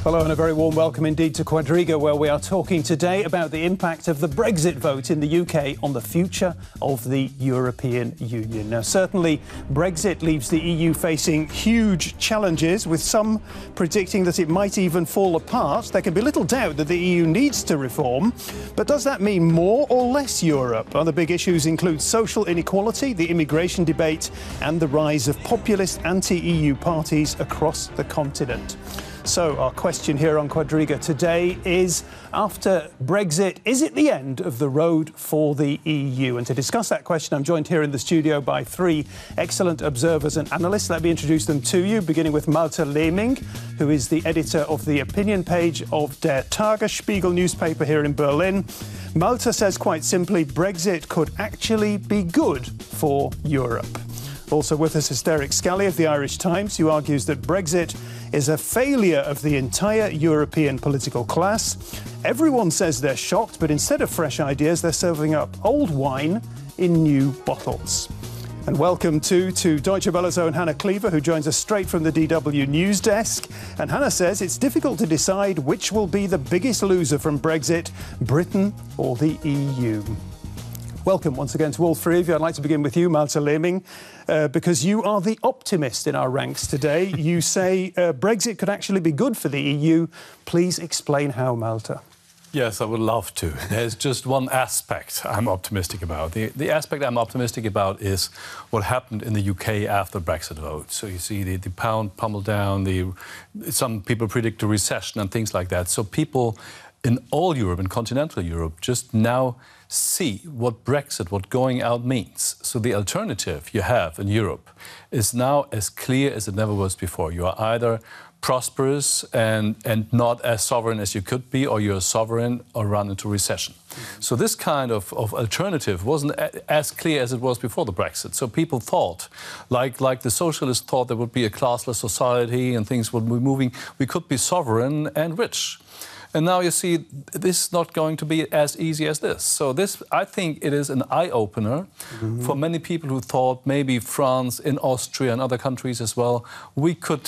Hello and a very warm welcome indeed to Quadriga, where we are talking today about the impact of the Brexit vote in the UK on the future of the European Union. Now, certainly Brexit leaves the EU facing huge challenges, with some predicting that it might even fall apart. There can be little doubt that the EU needs to reform, but does that mean more or less Europe? Other big issues include social inequality, the immigration debate, and the rise of populist anti-EU parties across the continent. So our question here on Quadriga today is, after Brexit, is it the end of the road for the EU? And to discuss that question, I'm joined here in the studio by three excellent observers and analysts. Let me introduce them to you, beginning with Malte Lehming, who is the editor of the opinion page of Der Tagesspiegel newspaper here in Berlin. Malte says quite simply, Brexit could actually be good for Europe. Also with us is Derek Scally of the Irish Times, who argues that Brexit is a failure of the entire European political class. Everyone says they're shocked, but instead of fresh ideas, they're serving up old wine in new bottles. And welcome to Deutsche Welle's own Hannah Cleaver, who joins us straight from the DW News Desk. And Hannah says it's difficult to decide which will be the biggest loser from Brexit, Britain or the EU. Welcome once again to all three of you. I'd like to begin with you, Malte Lehming, because you are the optimist in our ranks today. You say Brexit could actually be good for the EU. Please explain how, Malte. Yes, I would love to. There's just one aspect I'm optimistic about. The aspect I'm optimistic about is what happened in the UK after the Brexit vote. So you see the pound pummel down, some people predict a recession and things like that. So people in all Europe, in continental Europe, just now see what Brexit, what going out means. So the alternative you have in Europe is now as clear as it never was before. You are either prosperous and not as sovereign as you could be, or you're sovereign or run into recession. So this kind of alternative wasn't as clear as it was before the Brexit. So people thought, like the socialists thought, there would be a classless society and things would be moving. We could be sovereign and rich. And now you see this is not going to be as easy as this. So this, I think it is an eye-opener for many people who thought maybe France, in Austria and other countries as well, we could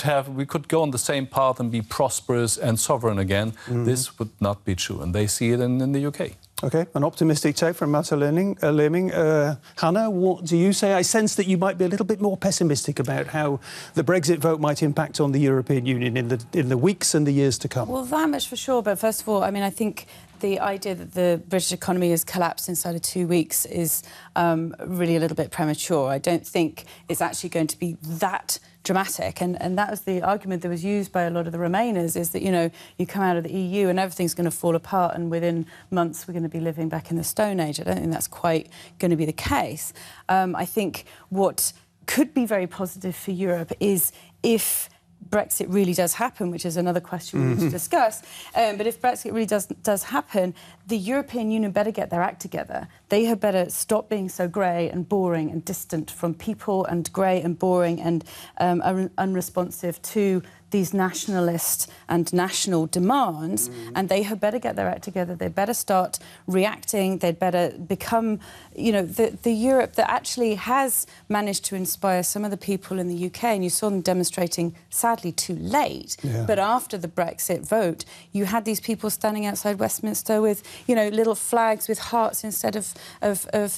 go on the same path and be prosperous and sovereign again. This would not be true, and they see it in the UK. OK, an optimistic take from Malte Lehming. Hannah, what do you say? I sense that you might be a little bit more pessimistic about how the Brexit vote might impact on the European Union in the weeks and the years to come. Well, that much for sure. But first of all, I mean, I think the idea that the British economy has collapsed inside of 2 weeks is really a little bit premature. I don't think it's actually going to be that dramatic, and that was the argument that was used by a lot of the Remainers, is that, you know, you come out of the EU and everything's going to fall apart and within months we're going to be living back in the Stone Age. I don't think that's quite going to be the case. I think what could be very positive for Europe is if Brexit really does happen, which is another question we need to discuss. But if Brexit really does happen, the European Union better get their act together. They had better stop being so grey and boring and distant from people, and grey and boring and unresponsive to these nationalist and national demands, and they had better get their act together. They'd better start reacting. They'd better become, you know, the Europe that actually has managed to inspire some of the people in the UK, and you saw them demonstrating, sadly too late. But after the Brexit vote, you had these people standing outside Westminster with, you know, little flags with hearts instead of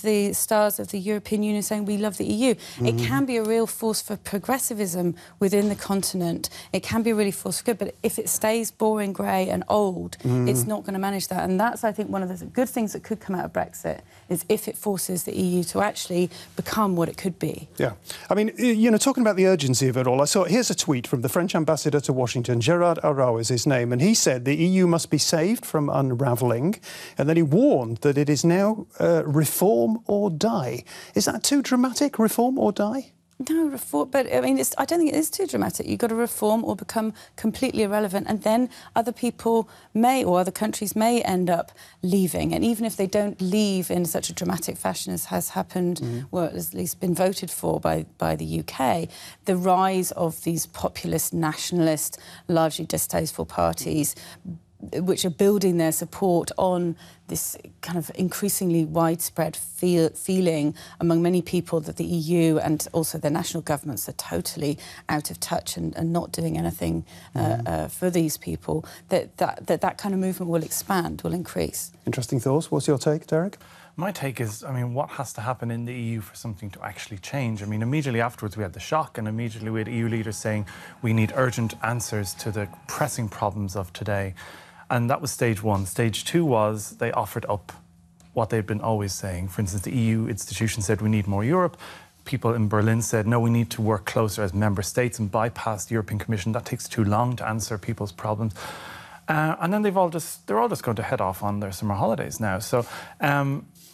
the stars of the European Union, saying we love the EU. It can be a real force for progressivism within the continent. It can be a really force for good, but if it stays boring, grey and old, it's not going to manage that. And that's, I think, one of the good things that could come out of Brexit, is if it forces the EU to actually become what it could be. Yeah. I mean, you know, talking about the urgency of it all, here's a tweet from the French ambassador to Washington, Gérard Araud is his name, and he said the EU must be saved from unravelling, and then he warned that it is now reform or die. Is that too dramatic, reform or die? No, reform, but I mean, I don't think it is too dramatic. You've got to reform or become completely irrelevant, and then other people may, or other countries may end up leaving. And even if they don't leave in such a dramatic fashion as has happened, or at least been voted for by the UK, the rise of these populist, nationalist, largely distasteful parties which are building their support on this kind of increasingly widespread feeling among many people that the EU and also their national governments are totally out of touch and not doing anything for these people, that kind of movement will expand, will increase. Interesting thoughts. What's your take, Derek? My take is, I mean, what has to happen in the EU for something to actually change? I mean, immediately afterwards we had the shock, and immediately we had EU leaders saying we need urgent answers to the pressing problems of today. And that was stage one. Stage two was they offered up what they'd been always saying. For instance, the EU institutions said we need more Europe. People in Berlin said, no, we need to work closer as member states and bypass the European Commission. That takes too long to answer people's problems. And then they're all just going to head off on their summer holidays now. So,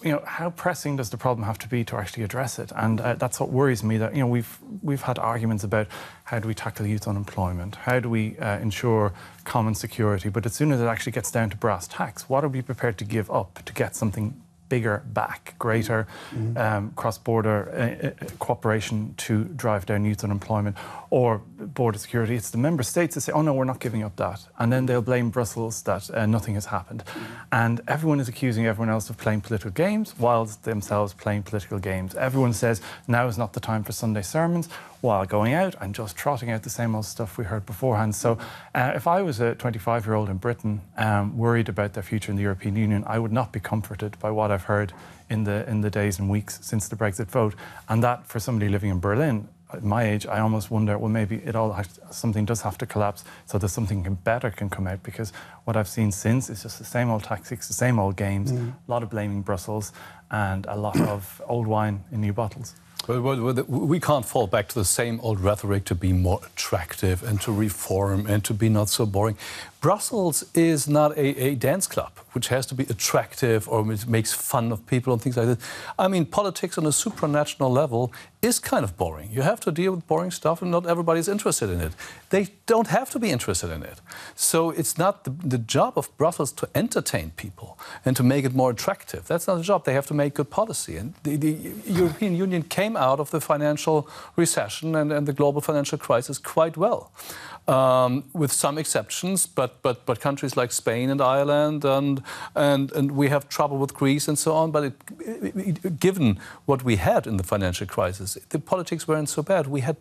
you know, how pressing does the problem have to be to actually address it? And that's what worries me, that, you know, we've had arguments about how do we tackle youth unemployment? How do we ensure common security? But as soon as it actually gets down to brass tacks, what are we prepared to give up to get something bigger back, greater cross-border cooperation to drive down youth unemployment or border security? It's the member states that say, oh no, we're not giving up that. And then they'll blame Brussels that nothing has happened. And everyone is accusing everyone else of playing political games whilst themselves playing political games. Everyone says now is not the time for Sunday sermons, while going out and just trotting out the same old stuff we heard beforehand. So if I was a 25-year-old in Britain worried about their future in the European Union, I would not be comforted by what I've heard in the days and weeks since the Brexit vote. And that, for somebody living in Berlin, at my age, I almost wonder, well, maybe something does have to collapse so that something better can come out, because what I've seen since is just the same old tactics, the same old games, a lot of blaming Brussels and a lot of old wine in new bottles. We can't fall back to the same old rhetoric to be more attractive and to reform and to be not so boring. Brussels is not a dance club which has to be attractive or which makes fun of people and things like that. I mean, politics on a supranational level is kind of boring. You have to deal with boring stuff and not everybody's interested in it. They don't have to be interested in it. So it's not the job of Brussels to entertain people and to make it more attractive. That's not the job. They have to make good policy. And the European Union came out of the financial recession and the global financial crisis quite well. With some exceptions, but countries like Spain and Ireland and we have trouble with Greece and so on. But given what we had in the financial crisis, the politics weren't so bad. We had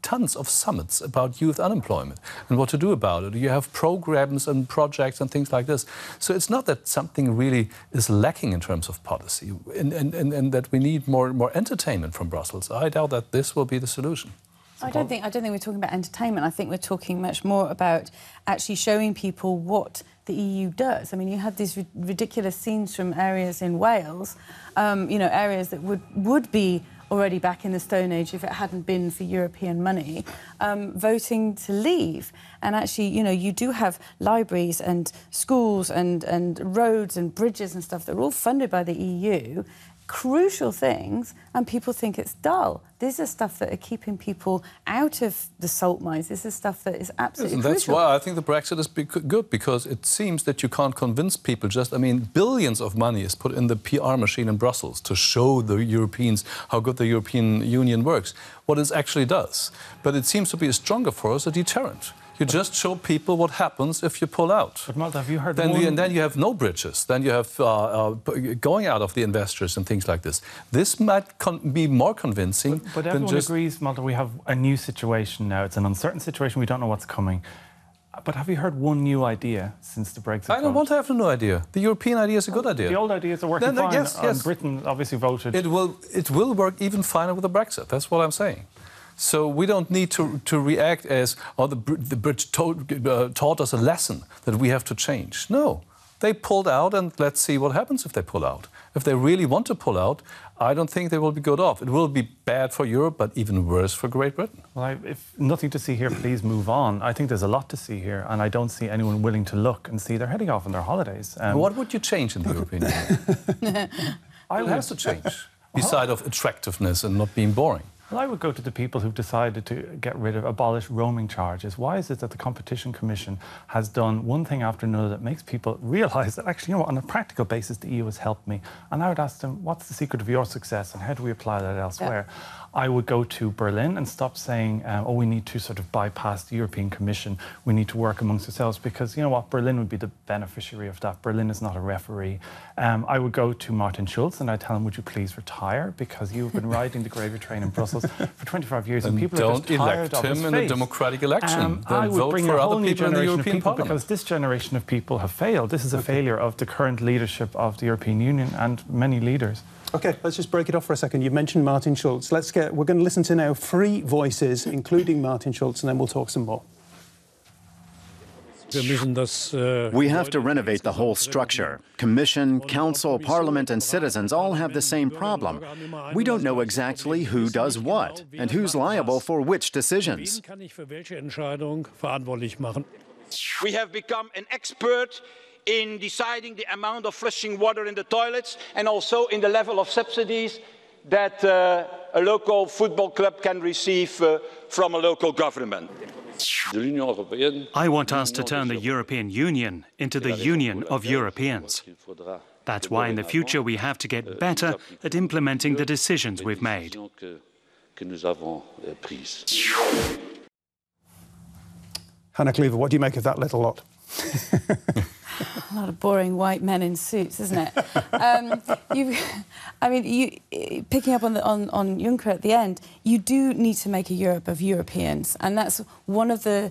tons of summits about youth unemployment and what to do about it. You have programs and projects and things like this. So it's not that something really is lacking in terms of policy and that we need more entertainment from Brussels. I doubt that this will be the solution. I don't think we're talking about entertainment. I think we're talking much more about actually showing people what the EU does. I mean, you had these ridiculous scenes from areas in Wales, you know, areas that would be already back in the Stone Age if it hadn't been for European money, voting to leave. And actually, you know, you do have libraries and schools and roads and bridges and stuff that are all funded by the EU, crucial things, and people think it's dull. These are stuff that are keeping people out of the salt mines. This is stuff that is absolutely crucial. That's why I think the Brexit is good, because it seems that you can't convince people just... I mean, billions of money is put in the PR machine in Brussels to show the Europeans how good the European Union works, what it actually does. But it seems to be a stronger force, a deterrent. You just show people what happens if you pull out. But Malte, have you heard and then you have no bridges. Then you have going out of the investors and things like this. This might be more convincing. But everyone agrees, Malte, we have a new situation now. It's an uncertain situation. We don't know what's coming. But have you heard one new idea since the Brexit vote? I don't want to have a new idea. The European idea is a good idea. The old ideas are working fine. Yes. Britain obviously voted. It will work even finer with the Brexit. That's what I'm saying. So we don't need to react as, oh, the Brits taught us a lesson that we have to change. No, they pulled out, and let's see what happens if they pull out. If they really want to pull out, I don't think they will be good off. It will be bad for Europe, but even worse for Great Britain. Well, if nothing to see here, please move on. I think there's a lot to see here, and I don't see anyone willing to look and see. They're heading off on their holidays. What would you change in the European Union? It has to change, beside of attractiveness and not being boring. Well, I would go to the people who've decided to abolish roaming charges. Why is it that the Competition Commission has done one thing after another that makes people realise that actually, you know what, on a practical basis, the EU has helped me? And I would ask them, what's the secret of your success and how do we apply that elsewhere? Yeah. I would go to Berlin and stop saying, oh, we need to sort of bypass the European Commission. We need to work amongst ourselves because, you know what, Berlin would be the beneficiary of that. Berlin is not a referee. I would go to Martin Schultz and I'd tell him, would you please retire? Because you've been riding the gravy train in Brussels for 25 years and people are just tired of his face. Don't elect him in a democratic election. I would bring a whole new generation of people because this generation of people have failed. This is a failure of the current leadership of the European Union and many leaders. OK, let's just break it off for a second. You mentioned Martin Schultz. We're going to listen to now 3 voices, including Martin Schultz, and then we'll talk some more. We have to renovate the whole structure. Commission, Council, Parliament and citizens all have the same problem. We don't know exactly who does what and who's liable for which decisions. We have become an expert in deciding the amount of flushing water in the toilets and also in the level of subsidies that a local football club can receive from a local government. I want us to turn the European Union into the Union of Europeans. That's why in the future we have to get better at implementing the decisions we've made. Hannah Cleaver, what do you make of that little lot? A lot of boring white men in suits, isn't it? Picking up on Juncker at the end, you do need to make a Europe of Europeans, and that's one of the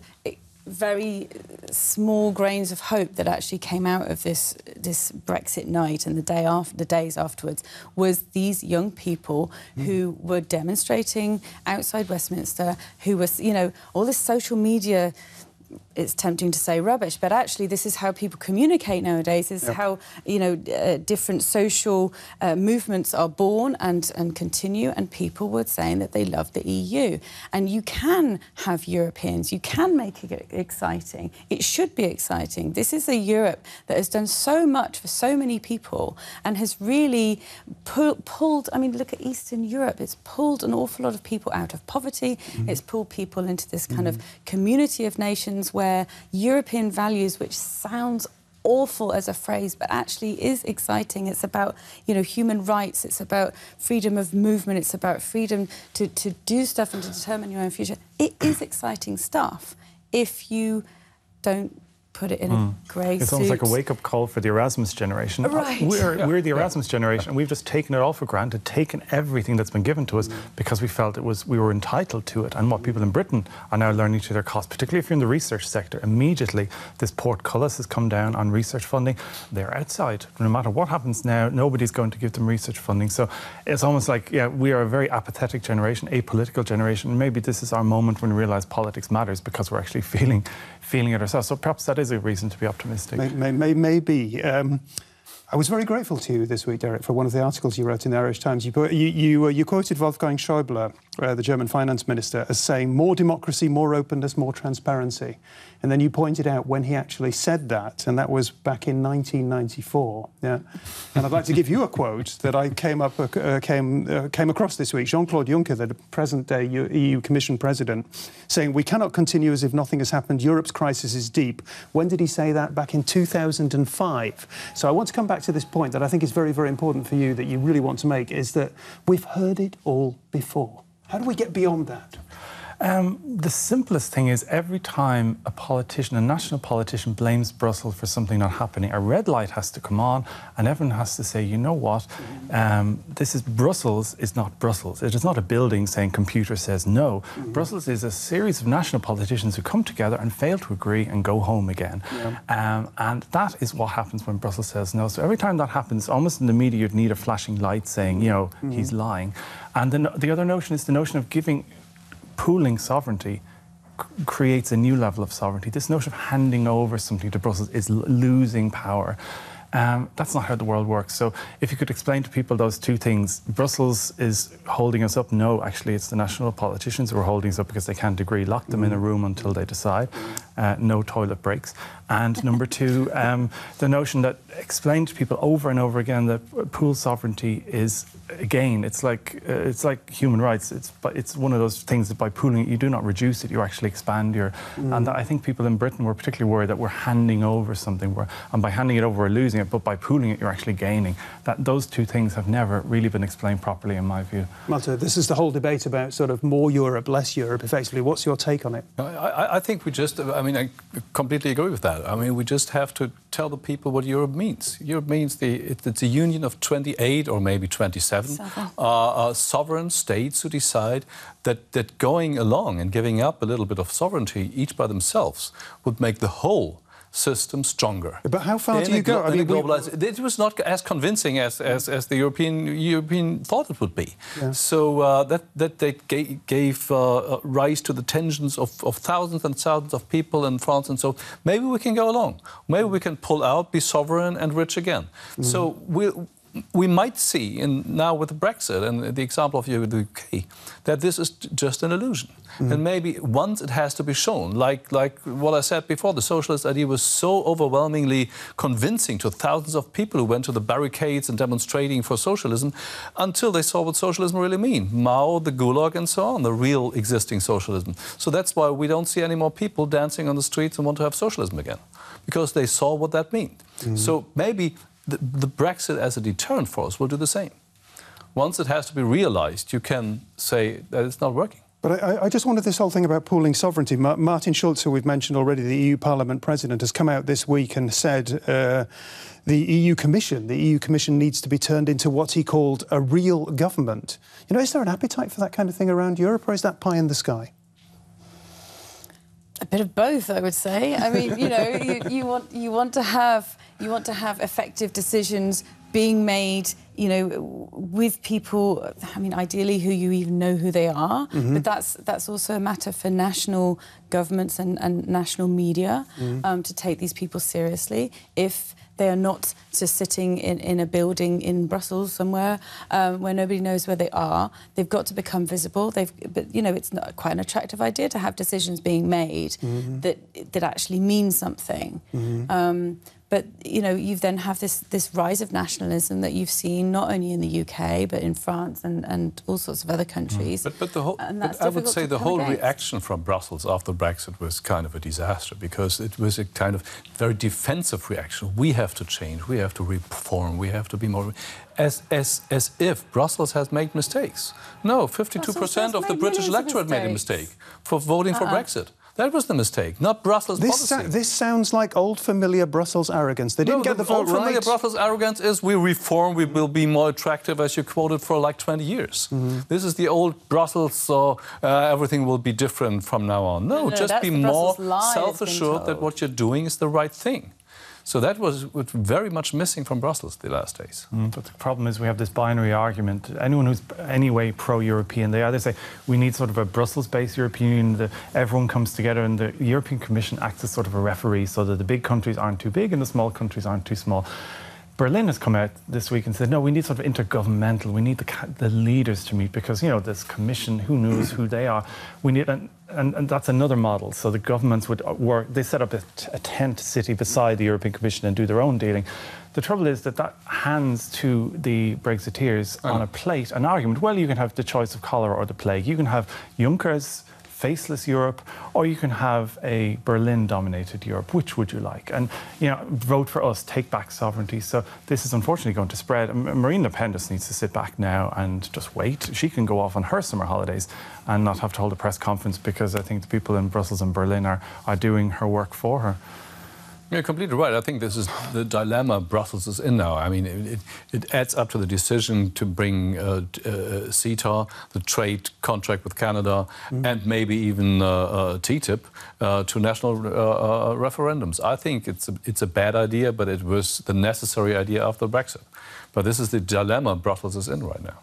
very small grains of hope that actually came out of this Brexit night and the days afterwards was these young people who were demonstrating outside Westminster, who was, you know, all this social media. It's tempting to say rubbish, but actually this is how people communicate nowadays. This is how, you know, different social movements are born and continue, and people were saying that they love the EU. And you can have Europeans, you can make it exciting. It should be exciting. This is a Europe that has done so much for so many people and has really pulled, I mean, look at Eastern Europe. It's pulled an awful lot of people out of poverty. It's pulled people into this kind of community of nations where European values, which sounds awful as a phrase, but actually is exciting. It's about, you know, human rights. It's about freedom of movement. It's about freedom to do stuff and to determine your own future. It is exciting stuff if you don't put it in a grey suit. It's almost like a wake-up call for the Erasmus generation. Right. We're the Erasmus generation, and we've just taken it all for granted, taken everything that's been given to us because we felt we were entitled to it. And what people in Britain are now learning to their cost, particularly if you're in the research sector, immediately this portcullis has come down on research funding. They're outside. No matter what happens now, nobody's going to give them research funding. So it's almost like, yeah, we are a very apathetic generation, apolitical generation. And maybe this is our moment when we realise politics matters because we're actually feeling it ourselves. So perhaps that is a reason to be optimistic. Maybe. I was very grateful to you this week, Derek, for one of the articles you wrote in the Irish Times. You quoted Wolfgang Schäuble, the German finance minister, as saying more democracy, more openness, more transparency. And then you pointed out when he actually said that, and that was back in 1994. Yeah. And I'd like to give you a quote that I came across this week. Jean-Claude Juncker, the present-day EU Commission president, saying, "We cannot continue as if nothing has happened. Europe's crisis is deep." When did he say that? Back in 2005. So I want to come back to this point that I think is very, very important for you, that you really want to make, is that we've heard it all before. How do we get beyond that? The simplest thing is every time a national politician blames Brussels for something not happening, a red light has to come on and everyone has to say, you know what, Brussels is not Brussels. It is not a building saying computer says no. Brussels is a series of national politicians who come together and fail to agree and go home again. And that is what happens when Brussels says no. So every time that happens, almost in the media, you'd need a flashing light saying, you know, he's lying. And then the other notion is the notion of pooling sovereignty creates a new level of sovereignty. This notion of handing over something to Brussels is losing power. That's not how the world works. So if you could explain to people those two things, Brussels is holding us up. No, actually, it's the national politicians who are holding us up because they can't agree. Lock them in a room until they decide. No toilet breaks. And number two, the notion that explain to people over and over again that pool sovereignty is, again, it's like human rights. It's one of those things that by pooling it, you do not reduce it, you actually expand your... And I think people in Britain were particularly worried that we're handing over something, and by handing it over, we're losing it, but by pooling it, you're actually gaining. Those two things have never really been explained properly, in my view. Malte, this is the whole debate about sort of more Europe, less Europe, effectively. What's your take on it? I think we just, I completely agree with that. We just have to tell the people what Europe means. Europe means it's a union of 28 or maybe 27 sovereign states who decide that going along and giving up a little bit of sovereignty, each by themselves, would make the whole system stronger. But how far do you go? It was not as convincing as the European thought it would be. Yeah. So that they gave rise to the tensions of thousands and thousands of people in France, and so maybe we can go along. Maybe we can pull out, be sovereign and rich again. So we might see, now with the Brexit and the example of the UK, that this is just an illusion. And maybe once it has to be shown, like what I said before, the socialist idea was so overwhelmingly convincing to thousands of people who went to the barricades and demonstrating for socialism until they saw what socialism really means. Mao, the Gulag and so on, the real existing socialism. So that's why we don't see any more people dancing on the streets and want to have socialism again, because they saw what that meant. So maybe the Brexit as a deterrent force will do the same. Once it has to be realised, you can say that it's not working. But I just wanted this whole thing about pooling sovereignty. Martin Schultz, who we've mentioned already, the EU Parliament President, has come out this week and said the EU Commission needs to be turned into what he called a real government. Is there an appetite for that kind of thing around Europe, or is that pie in the sky? A bit of both, I would say. You want to have effective decisions being made, with people, ideally who you even know who they are. But that's also a matter for national governments and national media to take these people seriously. If they are not just sitting in a building in Brussels somewhere where nobody knows where they are, they've got to become visible. But it's not quite an attractive idea to have decisions being made that actually mean something. But you then have this rise of nationalism that you've seen not only in the UK but in France and all sorts of other countries. But I would say the whole reaction from Brussels after Brexit was kind of a disaster, because it was a kind of very defensive reaction. We have to change, we have to reform, we have to be more... As if Brussels has made mistakes. No, 52% of the British electorate made a mistake for voting for Brexit. That was the mistake, not Brussels policy. This sounds like old familiar Brussels arrogance. They didn't get the vote right. Old familiar Brussels arrogance is we reform, we will be more attractive, as you quoted, for like 20 years. This is the old Brussels, so everything will be different from now on. No, just be more self-assured that what you're doing is the right thing. So that was very much missing from Brussels the last days. But the problem is we have this binary argument. Anyone who's anyway pro-European, they either say we need sort of a Brussels-based European Union, everyone comes together, and the European Commission acts as sort of a referee so that the big countries aren't too big and the small countries aren't too small. Berlin has come out this week and said, no, we need sort of intergovernmental, we need the leaders to meet, because, this commission, who knows who they are. We need, and that's another model. So the governments would work, they set up a tent city beside the European Commission and do their own dealing. The trouble is that hands to the Brexiteers on a plate an argument. Well, you can have the choice of cholera or the plague. You can have Juncker's faceless Europe, or you can have a Berlin-dominated Europe. Which would you like? And, vote for us, take back sovereignty. So this is unfortunately going to spread. Marine Le Pen just needs to sit back now and just wait. She can go off on her summer holidays and not have to hold a press conference, because I think the people in Brussels and Berlin are doing her work for her. You're completely right. I think this is the dilemma Brussels is in now. It adds up to the decision to bring CETA, the trade contract with Canada, and maybe even TTIP to national referendums. I think it's a bad idea, but it was the necessary idea after Brexit. But this is the dilemma Brussels is in right now.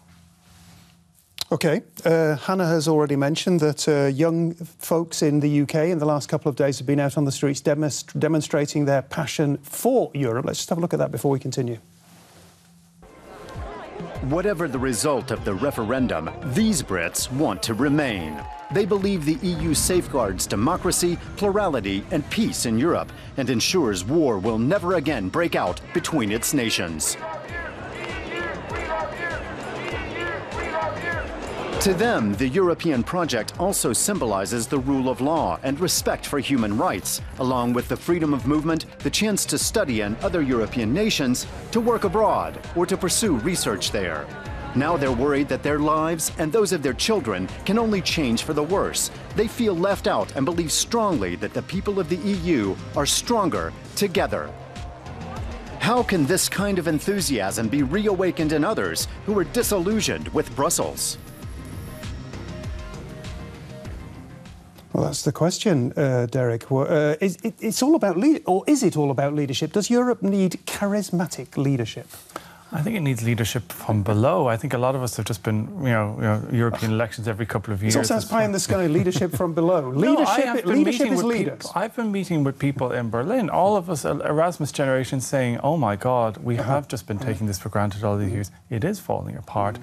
OK. Hannah has already mentioned that young folks in the UK in the last couple of days have been out on the streets demonstrating their passion for Europe. Let's just have a look at that before we continue. Whatever the result of the referendum, these Brits want to remain. They believe the EU safeguards democracy, plurality, and peace in Europe and ensures war will never again break out between its nations. To them, the European project also symbolizes the rule of law and respect for human rights, along with the freedom of movement, the chance to study in other European nations, to work abroad, or to pursue research there. Now they're worried that their lives and those of their children can only change for the worse. They feel left out and believe strongly that the people of the EU are stronger together. How can this kind of enthusiasm be reawakened in others who are disillusioned with Brussels? Well, that's the question, Derek. It's all about or is it all about leadership? Does Europe need charismatic leadership? I think it needs leadership from below. I think a lot of us have just been, European elections every couple of years. It all sounds pie in the sky, leadership from below. Leadership is leaders. I've been meeting with people in Berlin, all of us, Erasmus generation, saying, oh my God, we have just been taking this for granted all these years. It is falling apart.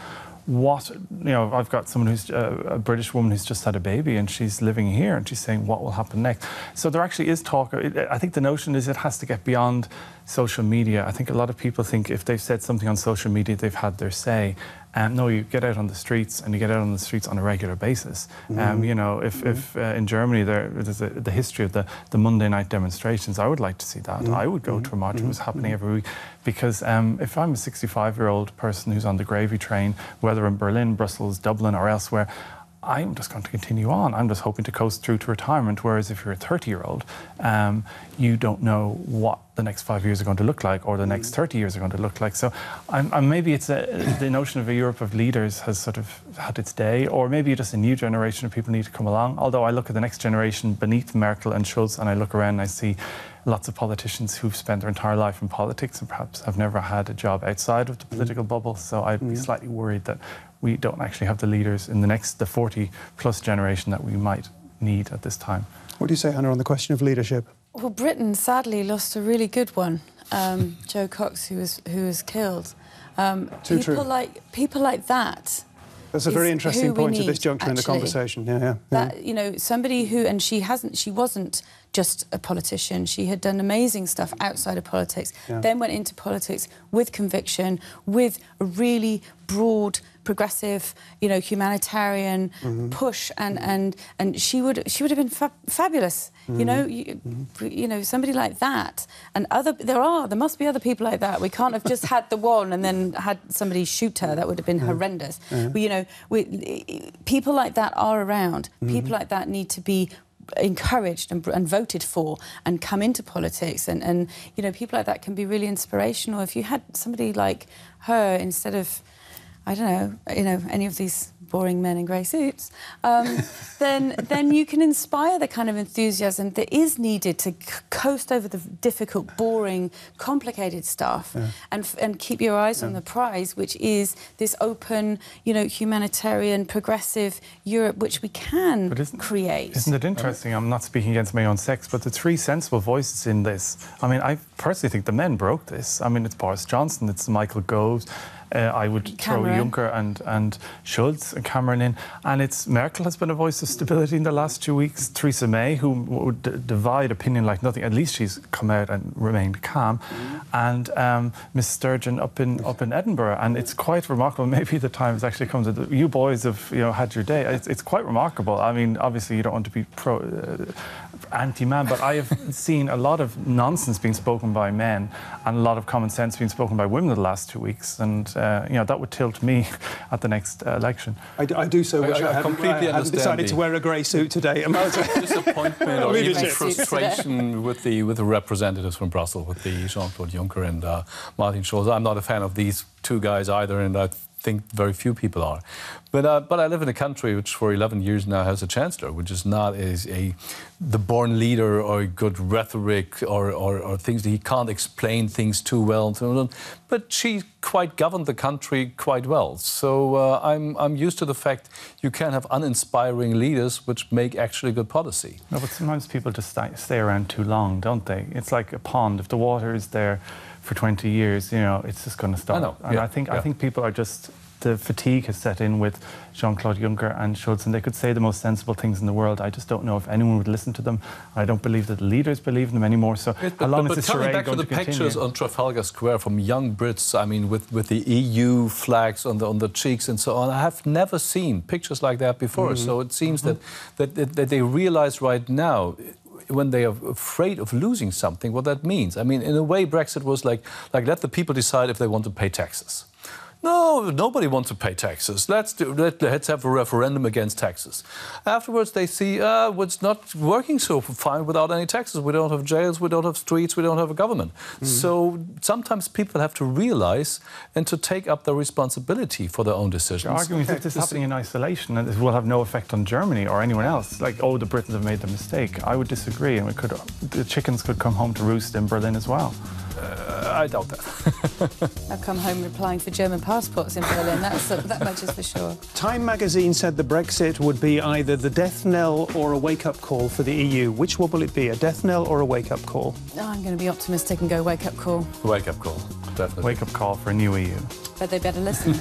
I've got someone who's a British woman who's just had a baby and she's living here and she's saying, what will happen next? So there actually is talk. I think the notion is it has to get beyond social media. I think a lot of people think if they've said something on social media, they've had their say. No, you get out on the streets, and you get out on the streets on a regular basis. If in Germany there's the history of the Monday night demonstrations, I would like to see that. I would go to a march that was happening every week, because if I'm a 65-year-old person who's on the gravy train, whether in Berlin, Brussels, Dublin or elsewhere, I'm just going to continue on. I'm just hoping to coast through to retirement, whereas if you're a 30-year-old, you don't know what the next 5 years are going to look like or the next 30 years are going to look like. So maybe it's the notion of a Europe of leaders has sort of had its day, or maybe just a new generation of people need to come along. Although I look at the next generation beneath Merkel and Schultz and I look around and I see lots of politicians who've spent their entire life in politics and perhaps have never had a job outside of the political bubble. So I'd be slightly worried that we don't actually have the leaders in the 40-plus generation that we might need at this time. What do you say, Hannah, on the question of leadership? Well, Britain sadly lost a really good one, Joe Cox, who was killed. People like that. That's a very interesting point at this juncture in the conversation. That, somebody who, and she wasn't just a politician. She had done amazing stuff outside of politics, then went into politics with conviction, with a really broad, progressive, humanitarian push, and she would have been fabulous. Somebody like that, and there must be other people like that. We can't have just had the one and then had somebody shoot her. That would have been horrendous. People like that are around. People like that need to be encouraged and voted for and come into politics, and people like that can be really inspirational. If you had somebody like her instead of, I don't know, any of these boring men in grey suits, then you can inspire the kind of enthusiasm that is needed to coast over the difficult, boring, complicated stuff and keep your eyes on the prize, which is this open, humanitarian, progressive Europe, which we can create. Isn't it interesting? I'm not speaking against my own sex, but the three sensible voices in this. I mean, I personally think the men broke this. I mean, it's Boris Johnson, it's Michael Gove. I would throw Juncker and Schultz and Cameron in. And it's Merkel has been a voice of stability in the last 2 weeks. Theresa May, who would divide opinion like nothing. At least she's come out and remained calm. And Miss Sturgeon up in Edinburgh. And it's quite remarkable. Maybe the time has actually come that you boys have had your day. It's quite remarkable. I mean, obviously you don't want to be anti-man, but I have seen a lot of nonsense being spoken by men and a lot of common sense being spoken by women in the last 2 weeks. And that would tilt me at the next election. I do so wish I hadn't decided to wear a grey suit today. Disappointment or even frustration with the representatives from Brussels, with the Jean-Claude Juncker and Martin Schulz. I'm not a fan of these two guys either, and I think very few people are. But I live in a country which for 11 years now has a chancellor, which is not the born leader or good rhetoric or things that he can't explain things too well. But she quite governed the country quite well. So I'm used to the fact you can have uninspiring leaders which make actually good policy. No, but sometimes people just stay around too long, don't they? It's like a pond. If the water is there for 20 years, you know, it's just going to stop. I know. And I think people are just... The fatigue has set in with Jean-Claude Juncker and Schultz, and they could say the most sensible things in the world. I just don't know if anyone would listen to them. I don't believe that the leaders believe in them anymore. So how long is this charade going to continue? But coming back to the pictures on Trafalgar Square from young Brits, I mean, with the EU flags on the cheeks and so on, I have never seen pictures like that before. So it seems that they realise right now, when they are afraid of losing something, what that means. I mean, in a way, Brexit was like let the people decide if they want to pay taxes. No, nobody wants to pay taxes. Let's have a referendum against taxes. Afterwards, they see it's not working so fine without any taxes. We don't have jails, we don't have streets, we don't have a government. So sometimes people have to realise and to take up the responsibility for their own decisions. You're arguing that this is happening in isolation and it will have no effect on Germany or anyone else. Like, oh, the Britons have made the mistake. I would disagree, and the chickens could come home to roost in Berlin as well. I doubt that. I've come home applying for German passports in Berlin, that much is for sure. Time magazine said the Brexit would be either the death knell or a wake-up call for the EU. Which one will it be, a death knell or a wake-up call? Oh, I'm going to be optimistic and go wake-up call. Wake-up call, definitely. Wake-up call for a new EU. But they better listen.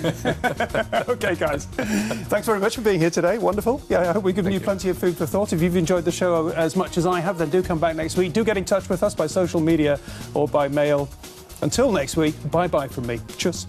OK, guys. Thanks very much for being here today. Wonderful. Yeah, I hope we've given you plenty of food for thought. If you've enjoyed the show as much as I have, then do come back next week. Do get in touch with us by social media or by mail. Until next week, bye-bye from me. Tschüss.